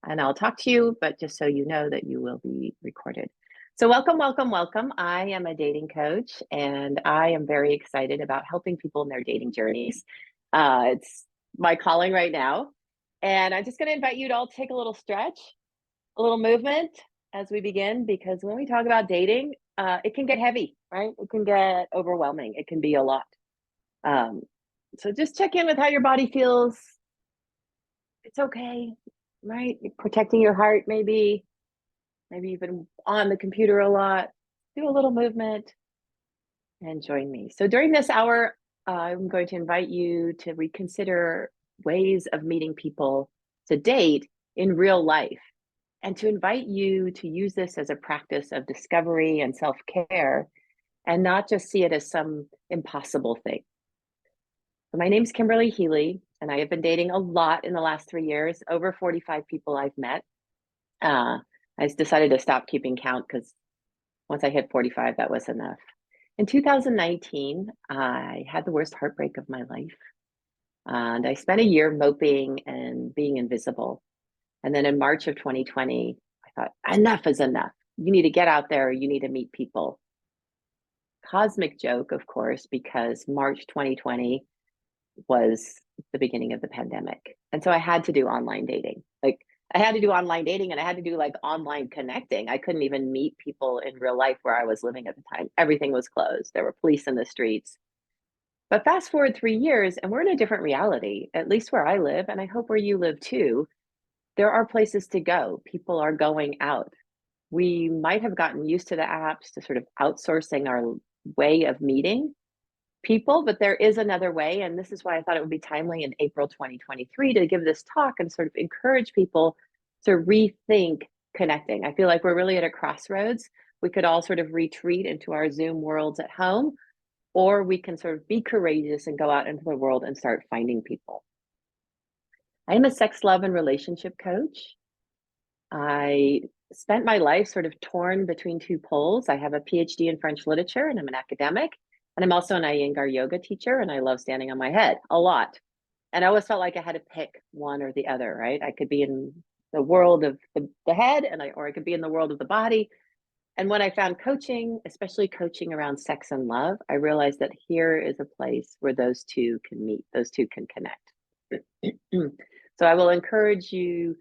and I'll talk to you, but just so you know that you will be recorded. So welcome, welcome, welcome. I am a dating coach, and I am very excited about helping people in their dating journeys. It's my calling right now. And I'm just going to invite you to all take a little stretch, a little movement as we begin, because when we talk about dating, it can get heavy, right? It can get overwhelming. It can be a lot. Um, so just check in with how your body feels. It's okay, right? You're protecting your heart, maybe you've been on the computer a lot. Do a little movement and join me. So during this hour, I'm going to invite you to reconsider ways of meeting people to date in real life, and to invite you to use this as a practice of discovery and self-care, and not just see it as some impossible thing. So my name's Kimberly Healy, and I have been dating a lot in the last 3 years, over 45 people I've met. I decided to stop keeping count because once I hit 45, that was enough. In 2019, I had the worst heartbreak of my life. And I spent a year moping and being invisible. And then in March of 2020, I thought, enough is enough. You need to get out there. You need to meet people. Cosmic joke, of course, because March 2020 was the beginning of the pandemic. And so I had to do online dating. I had to do online dating, and I had to do online connecting. I couldn't even meet people in real life where I was living at the time. Everything was closed. There were police in the streets. But fast forward 3 years, and we're in a different reality, at least where I live, and I hope where you live too. There are places to go. People are going out. We might have gotten used to the apps, to sort of outsourcing our way of meeting people, but there is another way. And this is why I thought it would be timely in April 2023 to give this talk and sort of encourage people to rethink connecting. I feel like we're really at a crossroads. We could all sort of retreat into our Zoom worlds at home, or we can sort of be courageous and go out into the world and start finding people. I am a sex, love, and relationship coach. I spent my life sort of torn between two poles. I have a PhD in French literature, and I'm an academic. And I'm also an Iyengar yoga teacher, and I love standing on my head a lot. And I always felt like I had to pick one or the other, right? I could be in the world of the head, or I could be in the world of the body. And when I found coaching, especially coaching around sex and love, I realized that here is a place where those two can meet, those two can connect. So I will encourage you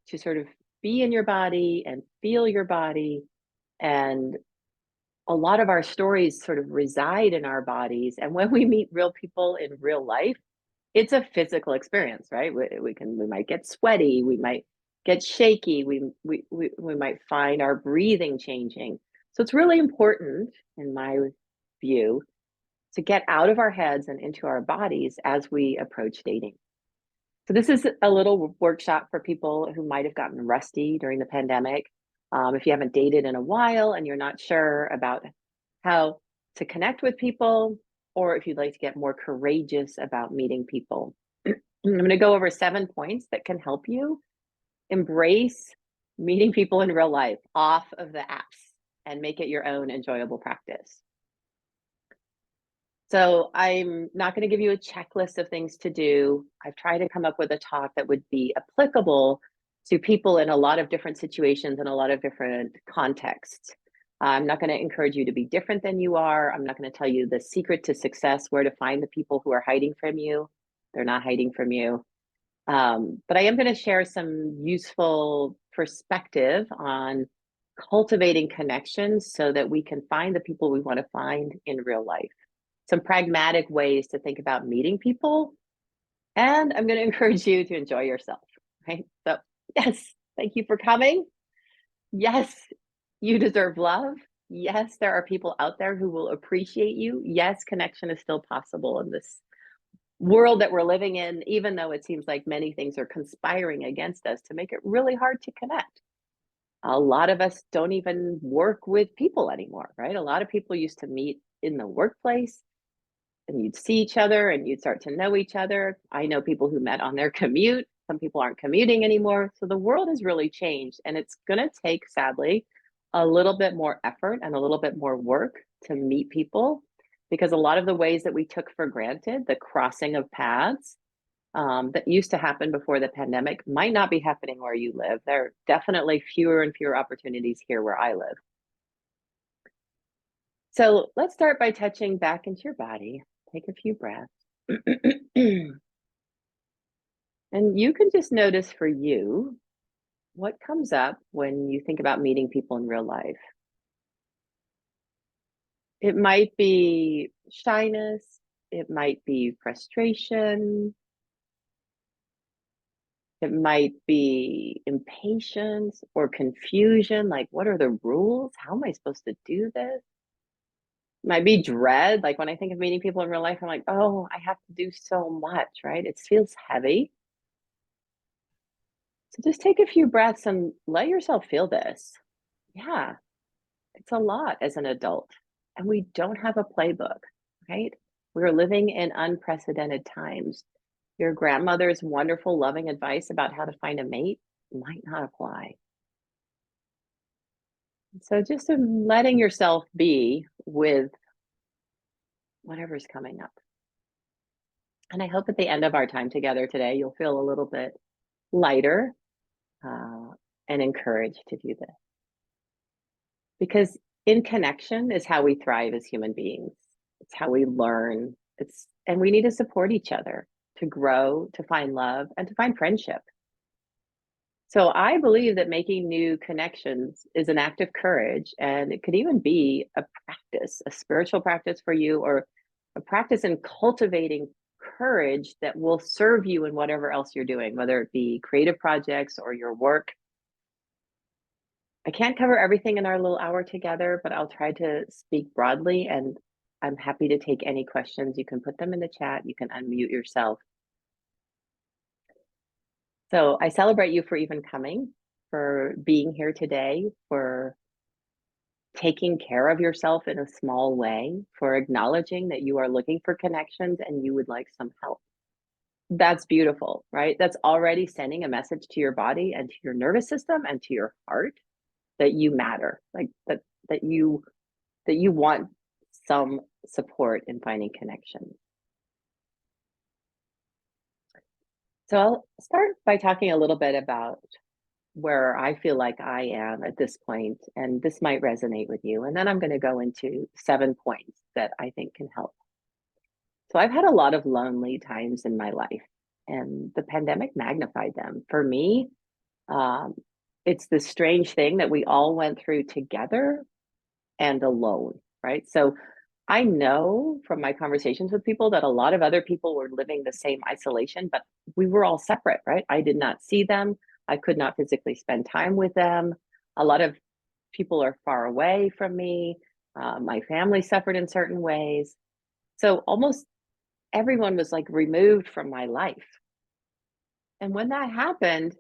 to sort of be in your body and feel your body. And a lot of our stories sort of reside in our bodies. And when we meet real people in real life, it's a physical experience, right? We might get sweaty, we might get shaky, we might find our breathing changing. So it's really important, in my view, to get out of our heads and into our bodies as we approach dating. So this is a little workshop for people who might have gotten rusty during the pandemic. If you haven't dated in a while and you're not sure about how to connect with people, or if you'd like to get more courageous about meeting people, I'm going to go over 7 points that can help you embrace meeting people in real life off of the apps and make it your own enjoyable practice. So I'm not going to give you a checklist of things to do. I've tried to come up with a talk that would be applicable to people in a lot of different situations and a lot of different contexts. I'm not going to encourage you to be different than you are. I'm not going to tell you the secret to success, where to find the people who are hiding from you. They're not hiding from you. But I am going to share some useful perspective on cultivating connections so that we can find the people we want to find in real life. Some pragmatic ways to think about meeting people. And I'm going to encourage you to enjoy yourself, right? So yes, thank you for coming. Yes, you deserve love. Yes, there are people out there who will appreciate you. Yes, connection is still possible in this world that we're living in, even though it seems like many things are conspiring against us to make it really hard to connect. A lot of us don't even work with people anymore, right? A lot of people used to meet in the workplace, and you'd see each other and you'd start to know each other. I know people who met on their commute. Some people aren't commuting anymore. So the world has really changed, and it's going to take, sadly, a little bit more effort and a little bit more work to meet people, because a lot of the ways that we took for granted, the crossing of paths, that used to happen before the pandemic might not be happening where you live. There are definitely fewer and fewer opportunities here where I live. So let's start by touching back into your body. Take a few breaths. And you can just notice for you what comes up when you think about meeting people in real life. It might be shyness, it might be frustration, it might be impatience or confusion, like, what are the rules? How am I supposed to do this? It might be dread, like when I think of meeting people in real life, I'm like, oh, I have to do so much, right? It feels heavy. So just take a few breaths and let yourself feel this. Yeah, it's a lot as an adult, and we don't have a playbook, right? We're living in unprecedented times. Your grandmother's wonderful, loving advice about how to find a mate might not apply. So just letting yourself be with whatever's coming up. And I hope at the end of our time together today, you'll feel a little bit lighter uh, and encouraged to do this. Because in connection is how we thrive as human beings. It's how we learn. And we need to support each other to grow, to find love, and to find friendship. So I believe that making new connections is an act of courage, and it could even be a practice, a spiritual practice for you, or a practice in cultivating courage that will serve you in whatever else you're doing, whether it be creative projects or your work. I can't cover everything in our little hour together, but I'll try to speak broadly, and I'm happy to take any questions. You can put them in the chat, you can unmute yourself. So I celebrate you for even coming, for being here today, for taking care of yourself in a small way, for acknowledging that you are looking for connections and you would like some help. That's beautiful, right? That's already sending a message to your body and to your nervous system and to your heart that you matter, like that you want some support in finding connections. So I'll start by talking a little bit about where I feel like I am at this point, and this might resonate with you. And then I'm going to go into 7 points that I think can help. So I've had a lot of lonely times in my life, and the pandemic magnified them. For me, um, it's this strange thing that we all went through together and alone, right? So I know from my conversations with people that a lot of other people were living the same isolation, but we were all separate, right? I did not see them. I could not physically spend time with them. A lot of people are far away from me. My family suffered in certain ways. So almost everyone was like removed from my life. And when that happened,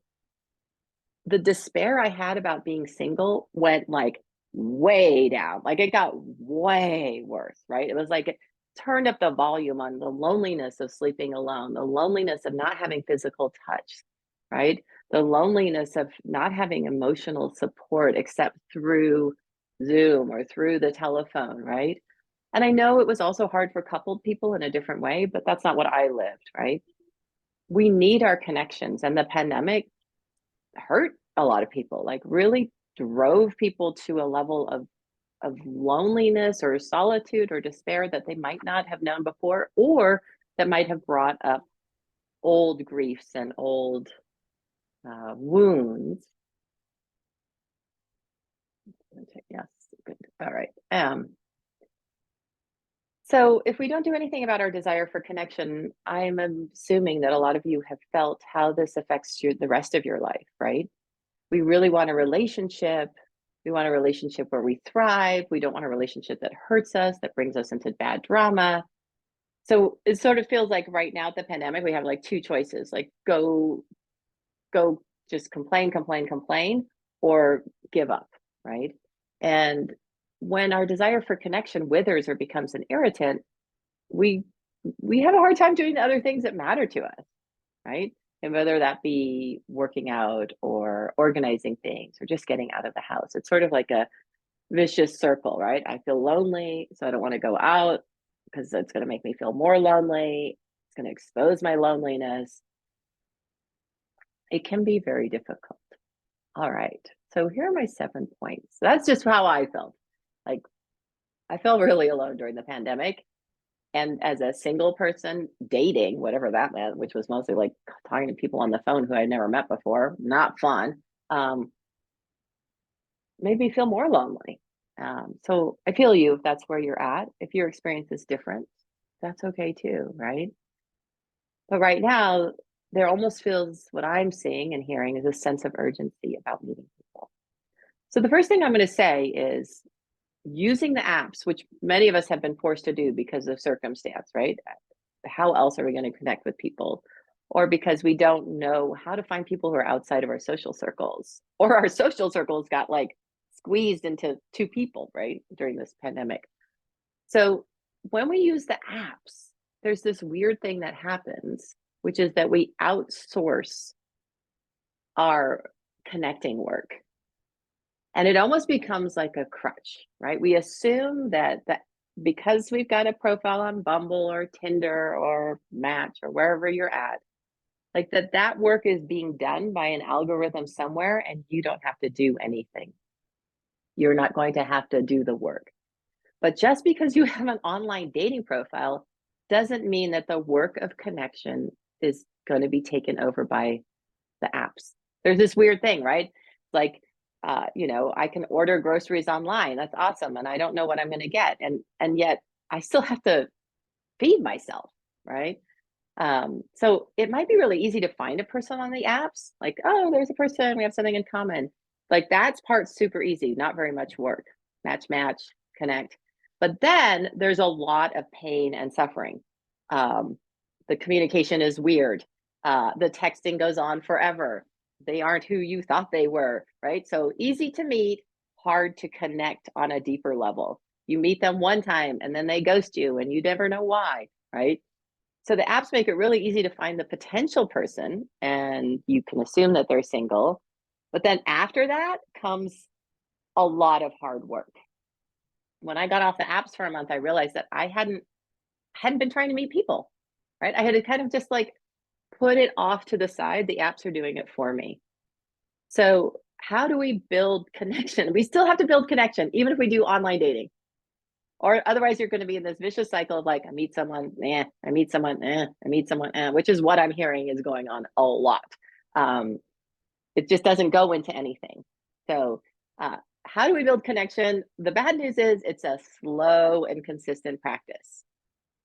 the despair I had about being single went like way down. Like it got way worse, right? It was like it turned up the volume on the loneliness of sleeping alone, the loneliness of not having physical touch, right? The loneliness of not having emotional support except through Zoom or through the telephone, right? And I know it was also hard for coupled people in a different way, but that's not what I lived, right? We need our connections, and the pandemic hurt a lot of people, like really drove people to a level of loneliness or solitude or despair that they might not have known before, or that might have brought up old griefs and old wounds. Yes, good. All right. So if we don't do anything about our desire for connection, I'm assuming that a lot of you have felt how this affects the rest of your life, right? We really want a relationship. We want a relationship where we thrive. We don't want a relationship that hurts us, that brings us into bad drama. So it sort of feels like right now at the pandemic, we have like two choices, like go just complain, or give up, right? And when our desire for connection withers or becomes an irritant, we we have a hard time doing the other things that matter to us, right? And whether that be working out or organizing things or just getting out of the house, it's sort of like a vicious circle, right? I feel lonely, so I don't want to go out because it's going to make me feel more lonely. going to expose my loneliness. It can be very difficult. All right. So here are my 7 points. So that's just how I felt. Like, I felt really alone during the pandemic. And as a single person dating, whatever that meant, which was mostly like talking to people on the phone who I'd never met before, not fun, made me feel more lonely. So I feel you if that's where you're at. If your experience is different, that's okay too, right? But right now, there almost feels what I'm seeing and hearing is a sense of urgency about meeting people. So the first thing I'm going to say is using the apps, which many of us have been forced to do because of circumstance, right? How else are we going to connect with people? Or because we don't know how to find people who are outside of our social circles, or our social circles got like squeezed into 2 people, right? During this pandemic. So when we use the apps, there's this weird thing that happens, which is that we outsource our connecting work. And it almost becomes like a crutch, right? We assume that because we've got a profile on Bumble or Tinder or Match or wherever you're at, like that work is being done by an algorithm somewhere and you don't have to do anything. You're not going to have to do the work. But just because you have an online dating profile doesn't mean that the work of connection is going to be taken over by the apps. There's this weird thing, right? Like, I can order groceries online. That's awesome. And I don't know what I'm going to get. And yet I still have to feed myself, right? So it might be really easy to find a person on the apps. Like, oh, there's a person, we have something in common. Like that's part super easy, not very much work. Match, connect. But then there's a lot of pain and suffering. The communication is weird. The texting goes on forever. They aren't who you thought they were, right? So easy to meet, hard to connect on a deeper level. You meet them one time and then they ghost you and you never know why, right? So the apps make it really easy to find the potential person and you can assume that they're single. But then after that comes a lot of hard work. When I got off the apps for a month, I realized that I hadn't been trying to meet people, right? I had to kind of just like put it off to the side. The apps are doing it for me. So how do we build connection? We still have to build connection, even if we do online dating. Or otherwise you're going to be in this vicious cycle of like, I meet someone, I meet someone, I meet someone, which is what I'm hearing is going on a lot. It just doesn't go into anything. So how do we build connection? The bad news is it's a slow and consistent practice.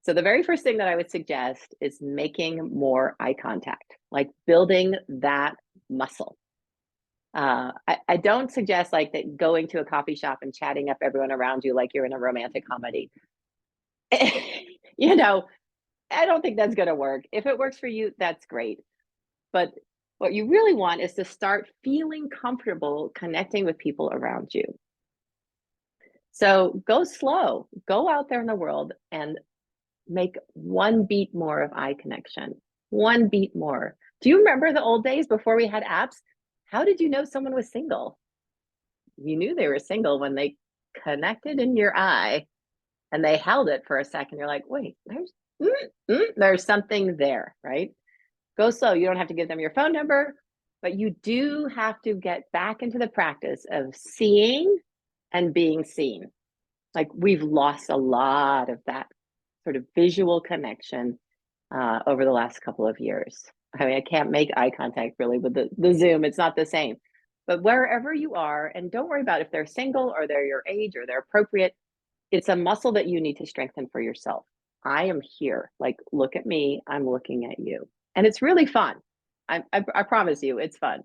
So the very first thing that I would suggest is making more eye contact, like building that muscle. I don't suggest like that going to a coffee shop and chatting up everyone around you like you're in a romantic comedy. I don't think that's going to work. If it works for you, that's great. But what you really want is to start feeling comfortable connecting with people around you. So go slow, go out there in the world and make 1 beat more of eye connection, 1 beat more. Do you remember the old days before we had apps? How did you know someone was single? You knew they were single when connected in your eye and they held it for a second. You're like, wait, there's something there, right? Go slow. You don't have to give them your phone number, but you do have to get back into the practice of seeing and being seen. Like we've lost a lot of that sort of visual connection over the last couple of years. I mean, I can't make eye contact really with the Zoom. It's not the same. But wherever you are, and don't worry about if they're single or they're your age or they're appropriate, it's a muscle that you need to strengthen for yourself. I am here. Like, look at me. I'm looking at you. And it's really fun. I promise you, it's fun.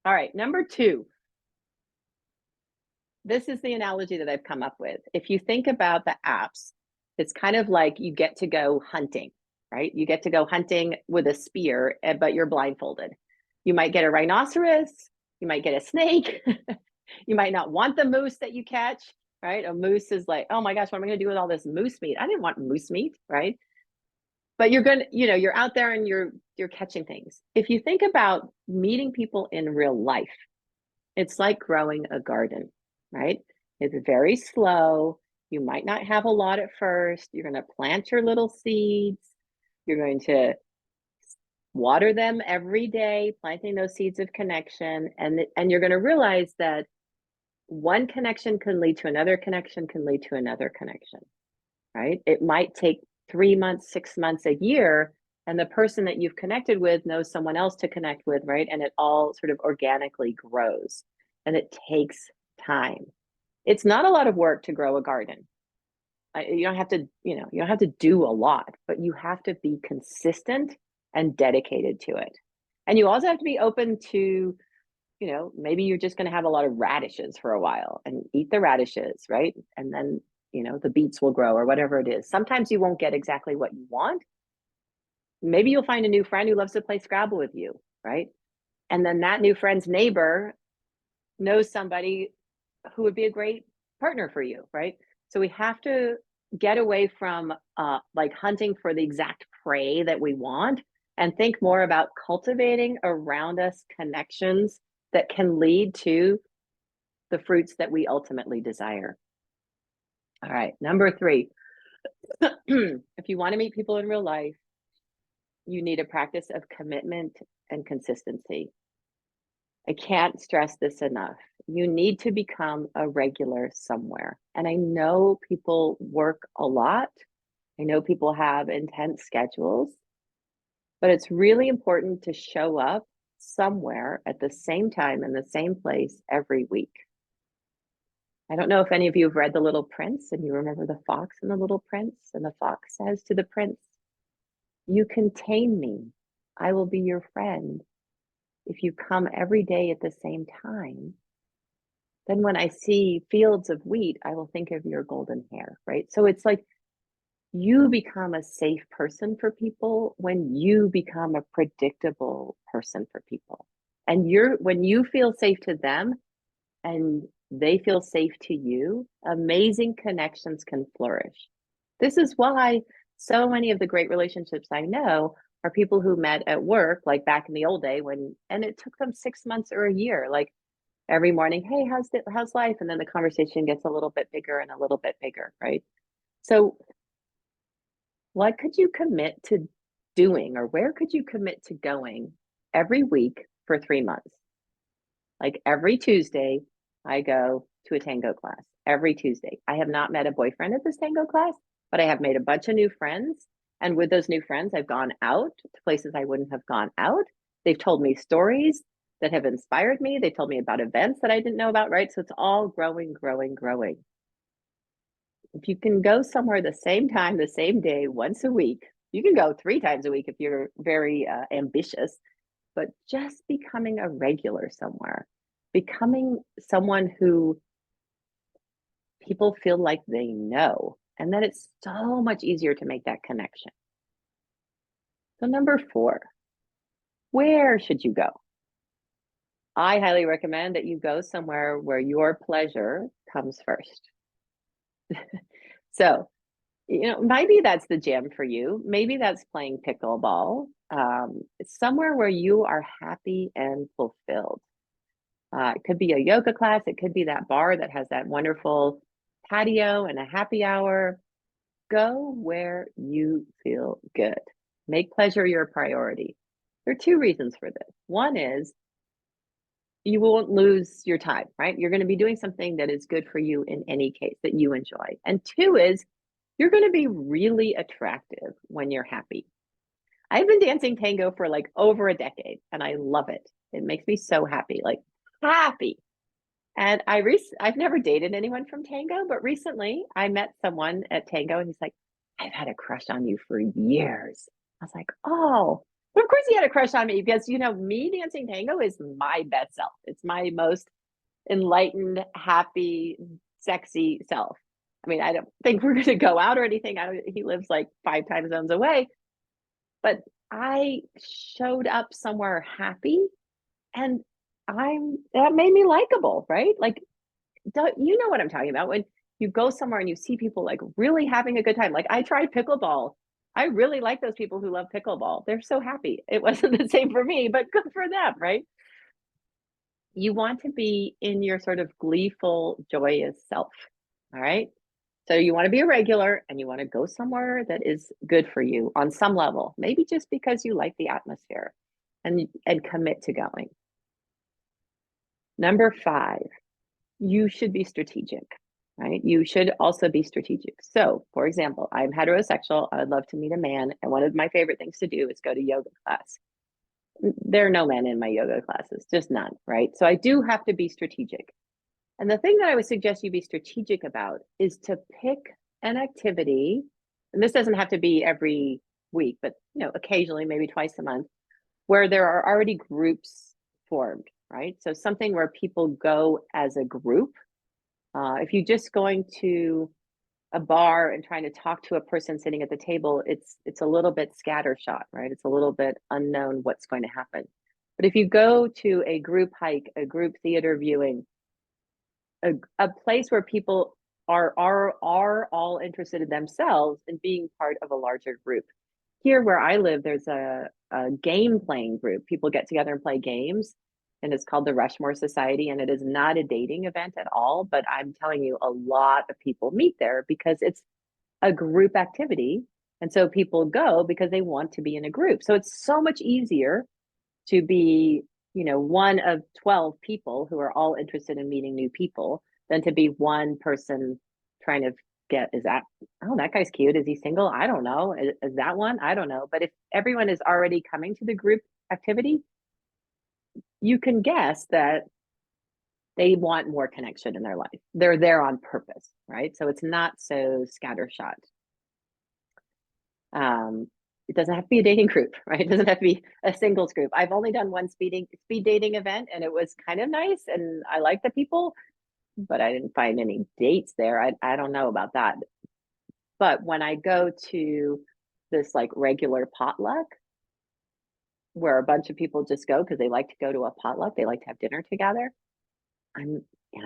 All right, number 2. This is the analogy that I've come up with. If you think about the apps, it's kind of like you get to go hunting, right? You get to go hunting with a spear, but you're blindfolded. You might get a rhinoceros, you might get a snake, you might not want the moose that you catch, right? A moose is like, oh my gosh, what am I going to do with all this moose meat? I didn't want moose meat, right? But you're going to, you're out there and you're catching things. If you think about meeting people in real life, it's like growing a garden, right? It's very slow. You might not have a lot at first. You're going to plant your little seeds. You're going to water them every day, planting those seeds of connection. And you're going to realize that one connection can lead to another connection, can lead to another connection, right? It might take 3 months, 6 months, a year, and the person that you've connected with knows someone else to connect with, right? And it all sort of organically grows, and it takes time. It's not a lot of work to grow a garden. You don't have to, you don't have to do a lot, but you have to be consistent and dedicated to it. And you also have to be open to, maybe you're just going to have a lot of radishes for a while and eat the radishes, right? And then, the beets will grow or whatever it is. Sometimes you won't get exactly what you want. Maybe you'll find a new friend who loves to play Scrabble with you, right? And then that new friend's neighbor knows somebody who would be a great partner for you, right? So we have to get away from like hunting for the exact prey that we want and think more about cultivating around us connections that can lead to the fruits that we ultimately desire. All right, number 3, if you want to meet people in real life, you need a practice of commitment and consistency. I can't stress this enough. You need to become a regular somewhere. And I know people work a lot. I know people have intense schedules, but it's really important to show up somewhere at the same time in the same place every week. I don't know if any of you have read The Little Prince and you remember the fox and the little prince, and the fox says to the prince, "You can tame me. I will be your friend. If you come every day at the same time, then when I see fields of wheat, I will think of your golden hair," right? So it's like you become a safe person for people when you become a predictable person for people. And when you feel safe to them and they feel safe to you, amazing connections can flourish. This is why so many of the great relationships I know are people who met at work, like back in the old day and it took them 6 months or a year, like every morning, "Hey, how's life?" And then the conversation gets a little bit bigger and a little bit bigger, right? So what could you commit to doing, or where could you commit to going every week for 3 months? Like every Tuesday, I go to a tango class. Every Tuesday. I have not met a boyfriend at this tango class, but I have made a bunch of new friends. And with those new friends, I've gone out to places I wouldn't have gone out. They've told me stories that have inspired me. They told me about events that I didn't know about, right? So it's all growing, growing, growing. If you can go somewhere the same time, the same day, once a week, you can go 3 times a week if you're very ambitious, but just becoming a regular somewhere, becoming someone who people feel like they know, and then it's so much easier to make that connection. So number 4, where should you go? I highly recommend that you go somewhere where your pleasure comes first. So, maybe that's the gym for you. Maybe that's playing pickleball. It's somewhere where you are happy and fulfilled. It could be a yoga class. It could be that bar that has that wonderful patio and a happy hour. Go where you feel good. Make pleasure your priority. There are 2 reasons for this. One is you won't lose your time, right? You're going to be doing something that is good for you in any case that you enjoy. And 2 is you're going to be really attractive when you're happy. I've been dancing tango for like over a decade and I love it. It makes me so happy, like happy. And I've never dated anyone from tango, but recently I met someone at tango and he's like, "I've had a crush on you for years." I was like, "Oh," but of course he had a crush on me because, me dancing tango is my best self. It's my most enlightened, happy, sexy self. I mean, I don't think we're going to go out or anything. He lives like 5 time zones away, but I showed up somewhere happy and that made me likable, right? Like, you know what I'm talking about when you go somewhere and you see people like really having a good time. Like I tried pickleball. I really like those people who love pickleball. They're so happy. It wasn't the same for me, but good for them, right? You want to be in your sort of gleeful, joyous self. All right. So you want to be a regular and you want to go somewhere that is good for you on some level, maybe just because you like the atmosphere and commit to going. Number 5, you should be strategic, right? You should also be strategic. So, for example, I'm heterosexual. I would love to meet a man. And one of my favorite things to do is go to yoga class. There are no men in my yoga classes, just none, right? So I do have to be strategic. And the thing that I would suggest you be strategic about is to pick an activity, and this doesn't have to be every week, but occasionally, maybe twice a month, where there are already groups formed, right? So something where people go as a group. If you're just going to a bar and trying to talk to a person sitting at the table, it's a little bit scattershot, right? It's a little bit unknown what's going to happen. But if you go to a group hike, a group theater viewing, a place where people are all interested in themselves and being part of a larger group. Here where I live, there's a game playing group. People get together and play games, and it's called the Rushmore Society, and it is not a dating event at all, but I'm telling you, a lot of people meet there because it's a group activity. And so people go because they want to be in a group. So it's so much easier to be, one of 12 people who are all interested in meeting new people than to be one person trying to that guy's cute. Is he single? I don't know. Is that one? I don't know. But if everyone is already coming to the group activity, you can guess that they want more connection in their life. They're there on purpose, right? So it's not so scattershot. It doesn't have to be a dating group, right? It doesn't have to be a singles group. I've only done one speed dating event, and it was kind of nice, and I like the people, but I didn't find any dates there. I don't know about that. But when I go to this like regular potluck, where a bunch of people just go because they like to go to a potluck, they like to have dinner together. I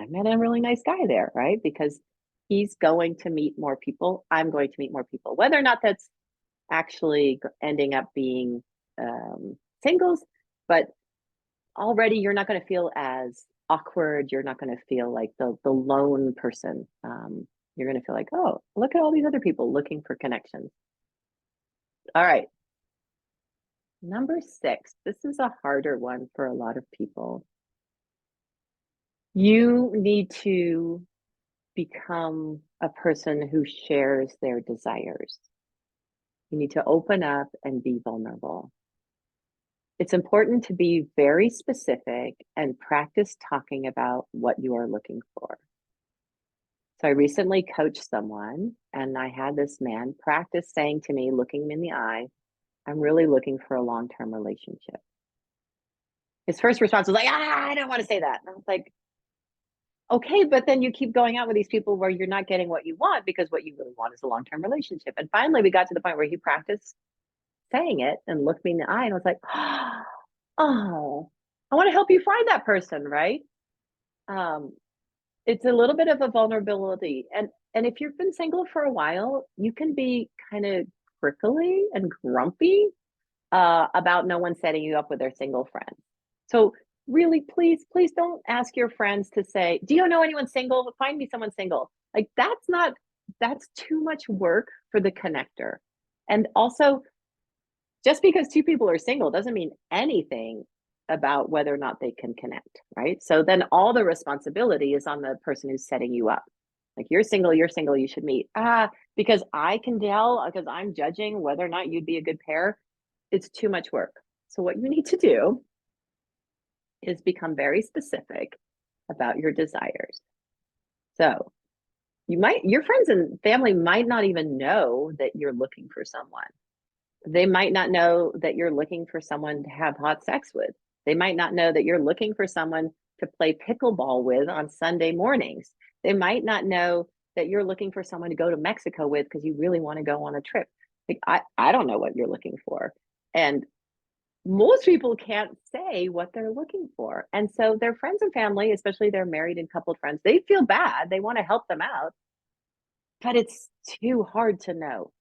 met a really nice guy there, right? Because he's going to meet more people. I'm going to meet more people. Whether or not that's actually ending up being singles, but already you're not going to feel as awkward. You're not going to feel like the lone person. You're going to feel like, oh, look at all these other people looking for connections. All right. Number 6, this is a harder one for a lot of people. You need to become a person who shares their desires. You need to open up and be vulnerable. It's important to be very specific and practice talking about what you are looking for. So I recently coached someone, and I had this man practice saying to me, looking me in the eye, I'm really looking for a long-term relationship. His first response was like, I don't want to say that. And I was like, okay, but then you keep going out with these people where you're not getting what you want, because what you really want is a long-term relationship. And finally, we got to the point where he practiced saying it and looked me in the eye, and was like, oh, I want to help you find that person, right? It's a little bit of a vulnerability. And if you've been single for a while, you can be kind of prickly and grumpy about no one setting you up with their single friends. So really, please don't ask your friends to say, do you know anyone single? Find me someone single. Like that's too much work for the connector. And also, just because 2 people are single doesn't mean anything about whether or not they can connect, right? So then all the responsibility is on the person who's setting you up. Like, you're single, you should meet. Because I can tell, because I'm judging whether or not you'd be a good pair, it's too much work. So what you need to do is become very specific about your desires. So your friends and family might not even know that you're looking for someone. They might not know that you're looking for someone to have hot sex with. They might not know that you're looking for someone to play pickleball with on Sunday mornings. They might not know that you're looking for someone to go to Mexico with because you really want to go on a trip. Like, I don't know what you're looking for. And most people can't say what they're looking for. And so their friends and family, especially their married and coupled friends, they feel bad. They want to help them out, but it's too hard to know.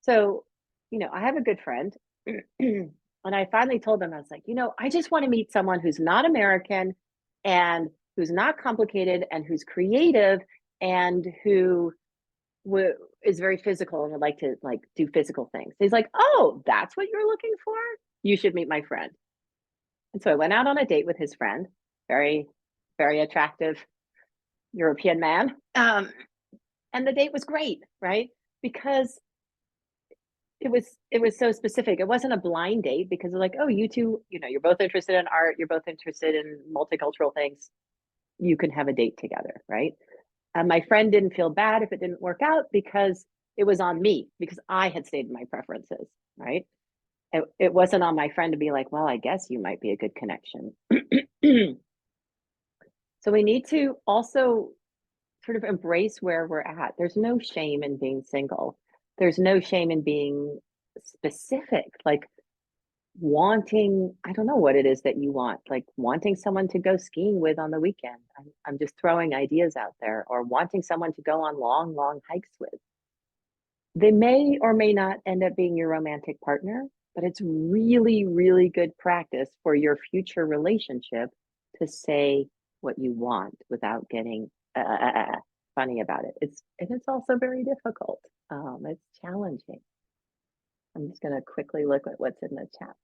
So, I have a good friend, and I finally told them, I was like, I just want to meet someone who's not American and who's not complicated and who's creative and who is very physical and would like to like do physical things. He's like, oh, that's what you're looking for? You should meet my friend. And so I went out on a date with his friend, very, very attractive European man. And the date was great, right? Because it was so specific. It wasn't a blind date because like, oh, you two, you're both interested in art, you're both interested in multicultural things. You can have a date together, right? My friend didn't feel bad if it didn't work out because it was on me because I had stated my preferences, right? It wasn't on my friend to be like, well, I guess you might be a good connection. So we need to also sort of embrace where we're at. There's no shame in being single. There's no shame in being specific, like wanting, I don't know what it is that you want, like wanting someone to go skiing with on the weekend. I'm just throwing ideas out there, or wanting someone to go on long, long hikes with. They may or may not end up being your romantic partner, but it's really, really good practice for your future relationship to say what you want without getting funny about it. It's also very difficult. It's challenging. I'm just going to quickly look at what's in the chat.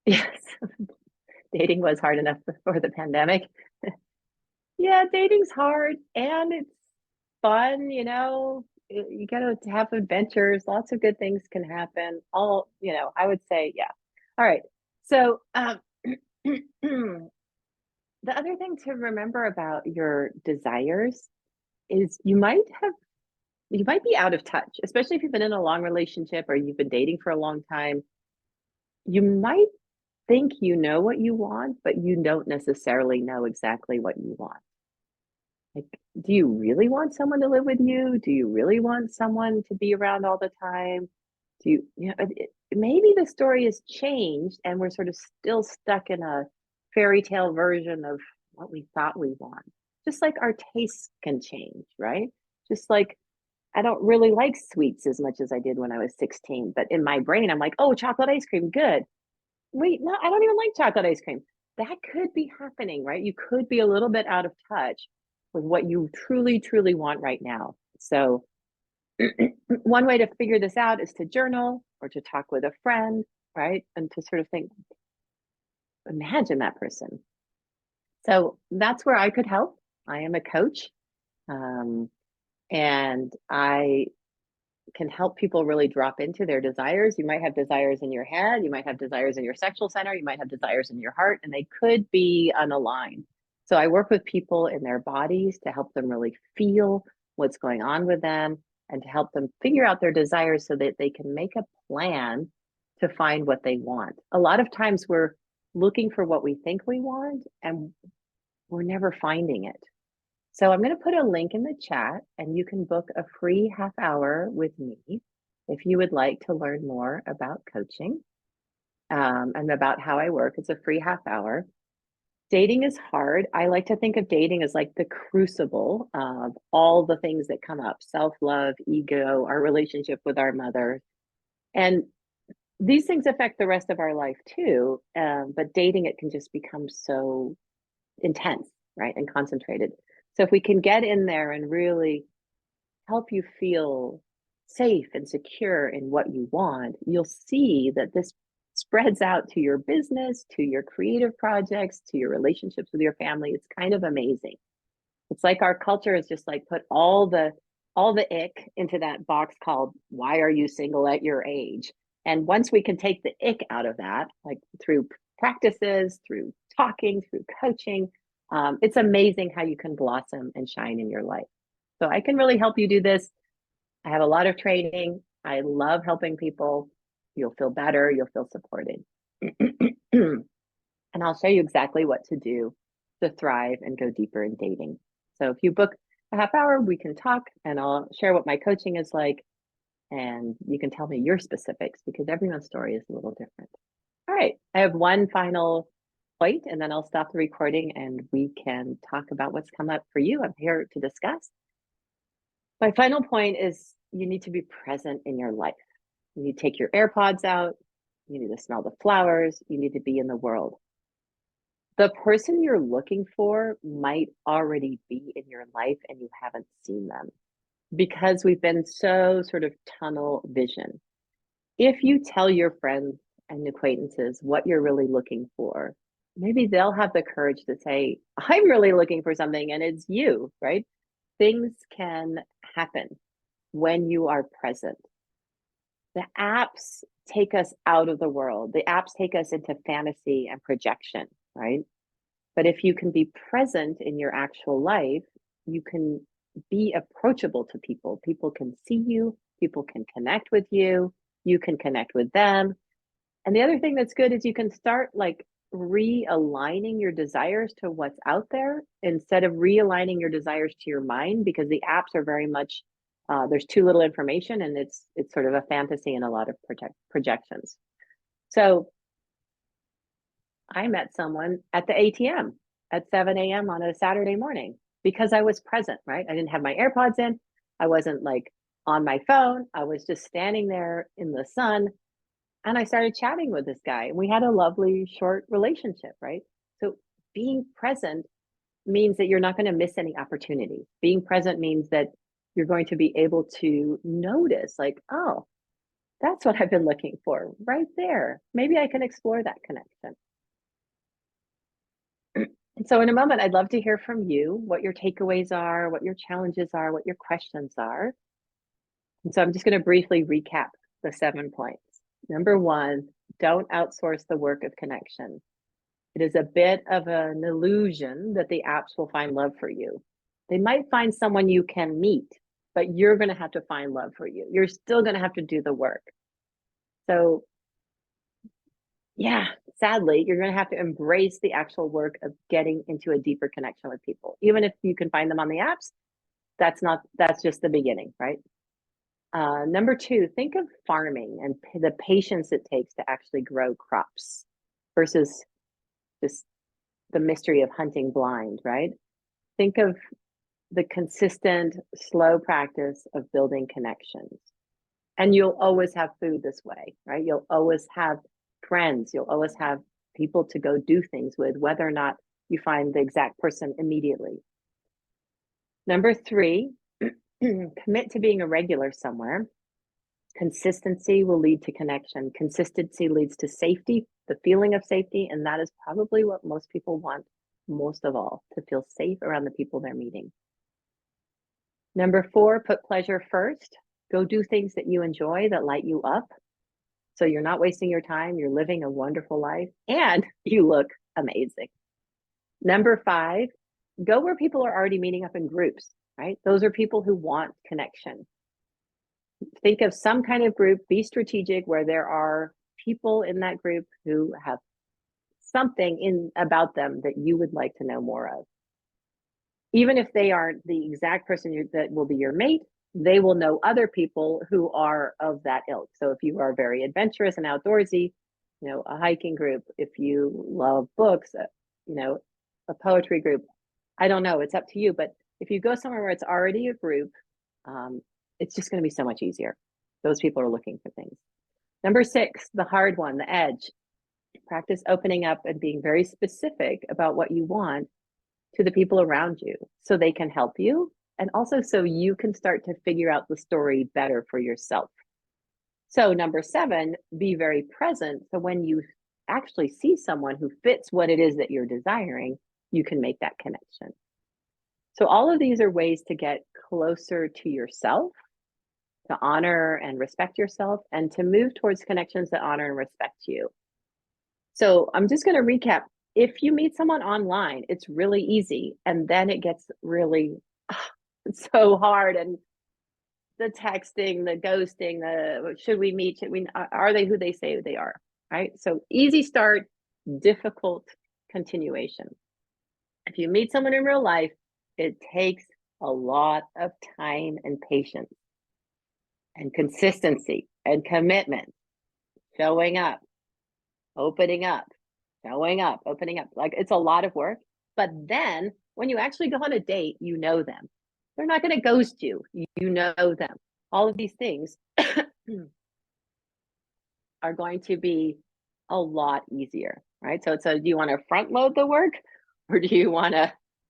Yes, dating was hard enough before the pandemic. Yeah, dating's hard and it's fun, you gotta have adventures, lots of good things can happen. I would say, yeah. All right. So the other thing to remember about your desires is you might be out of touch, especially if you've been in a long relationship or you've been dating for a long time. You might think you know what you want, but you don't necessarily know exactly what you want. Like, do you really want someone to live with you? Do you really want someone to be around all the time? Maybe the story has changed and we're sort of still stuck in a fairy tale version of what we thought we want. Just like our tastes can change, right? Just like I don't really like sweets as much as I did when I was 16, but in my brain, I'm like, oh, chocolate ice cream, good. Wait, no, I don't even like chocolate ice cream. That could be happening, right? You could be a little bit out of touch with what you truly, truly want right now. So, one way to figure this out is to journal or to talk with a friend, right? And to sort of think, imagine that person. So, that's where I could help. I am a coach, um, and I can help people really drop into their desires. You might have desires in your head, you might have desires in your sexual center, you might have desires in your heart, and they could be unaligned. So I work with people in their bodies to help them really feel what's going on with them and to help them figure out their desires so that they can make a plan to find what they want. A lot of times we're looking for what we think we want and we're never finding it. So I'm going to put a link in the chat and you can book a free half hour with me if you would like to learn more about coaching and about how I work. It's a free half hour. Dating is hard. I like to think of dating as like the crucible of all the things that come up: self-love, ego, our relationship with our mother. And these things affect the rest of our life too. But dating, it can just become so intense, right? And concentrated. So if we can get in there and really help you feel safe and secure in what you want, you'll see that this spreads out to your business, to your creative projects, to your relationships with your family. It's kind of amazing. It's like our culture is just like put all the ick into that box called why are you single at your age? And once we can take the ick out of that, like through practices, through talking, through coaching, it's amazing how you can blossom and shine in your life. So I can really help you do this. I have a lot of training. I love helping people. You'll feel better. You'll feel supported. And I'll show you exactly what to do to thrive and go deeper in dating. So if you book a half hour, we can talk and I'll share what my coaching is like. And you can tell me your specifics because everyone's story is a little different. All right, I have one final point and then I'll stop the recording and we can talk about what's come up for you. I'm here to discuss. My final point is you need to be present in your life. You need to take your AirPods out. You need to smell the flowers. You need to be in the world. The person you're looking for might already be in your life and you haven't seen them. because we've been so sort of tunnel vision. If you tell your friends and acquaintances what you're really looking for, maybe they'll have the courage to say, I'm really looking for something and it's you, right? Things can happen when you are present. The apps take us out of the world. The apps take us into fantasy and projection, right? But if you can be present in your actual life, you can be approachable to people. People can see you, people can connect with you, you can connect with them. And the other thing that's good is you can start like realigning your desires to what's out there instead of realigning your desires to your mind, because the apps are very much there's too little information and it's sort of a fantasy and a lot of projections. So I met someone at the ATM at 7 a.m. on a Saturday morning because I was present, right? I didn't have my AirPods in. I wasn't like on my phone. I was just standing there in the sun and I started chatting with this guy. We had a lovely short relationship, right? So being present means that you're not going to miss any opportunities. Being present means that you're going to be able to notice, like, oh, that's what I've been looking for right there. Maybe I can explore that connection. And so in a moment, I'd love to hear from you what your takeaways are, what your challenges are, what your questions are. And so I'm just going to briefly recap the 7 points. Number 1, don't outsource the work of connection. It is a bit of an illusion that the apps will find love for you. They might find someone you can meet, but you're going to have to find love for you. You're still going to have to do the work. So yeah, sadly, you're going to have to embrace the actual work of getting into a deeper connection with people. Even if you can find them on the apps, that's just the beginning, right? Number 2, think of farming and the patience it takes to actually grow crops versus just the mystery of hunting blind, right? Think of the consistent, slow practice of building connections. And you'll always have food this way, right? You'll always have friends. You'll always have people to go do things with, whether or not you find the exact person immediately. Number 3, commit to being a regular somewhere. Consistency will lead to connection. Consistency leads to safety, the feeling of safety, and that is probably what most people want most of all, to feel safe around the people they're meeting. Number 4, put pleasure first. Go do things that you enjoy, that light you up. So you're not wasting your time, you're living a wonderful life, and you look amazing. Number 5, go where people are already meeting up in groups, right? Those are people who want connection. Think of some kind of group, be strategic where there are people in that group who have something in about them that you would like to know more of. Even if they aren't the exact person that will be your mate, they will know other people who are of that ilk. So if you are very adventurous and outdoorsy, a hiking group, if you love books, a poetry group, I don't know, it's up to you. But if you go somewhere where it's already a group, it's just going to be so much easier. Those people are looking for things. Number 6, the hard one, the edge. Practice opening up and being very specific about what you want to the people around you so they can help you, and also so you can start to figure out the story better for yourself. So number 7, be very present. So when you actually see someone who fits what it is that you're desiring, you can make that connection. So all of these are ways to get closer to yourself, to honor and respect yourself, and to move towards connections that honor and respect you. So I'm just going to recap. If you meet someone online, it's really easy, and then it gets really so hard. And the texting, the ghosting, the should we meet? Are they who they say they are? Right. So easy start, difficult continuation. If you meet someone in real life, it takes a lot of time and patience and consistency and commitment, showing up, opening up, showing up, opening up. Like, it's a lot of work. But then when you actually go on a date, you know them. They're not going to ghost you. You know them. All of these things are going to be a lot easier, right? So do you want to front load the work, or do you want to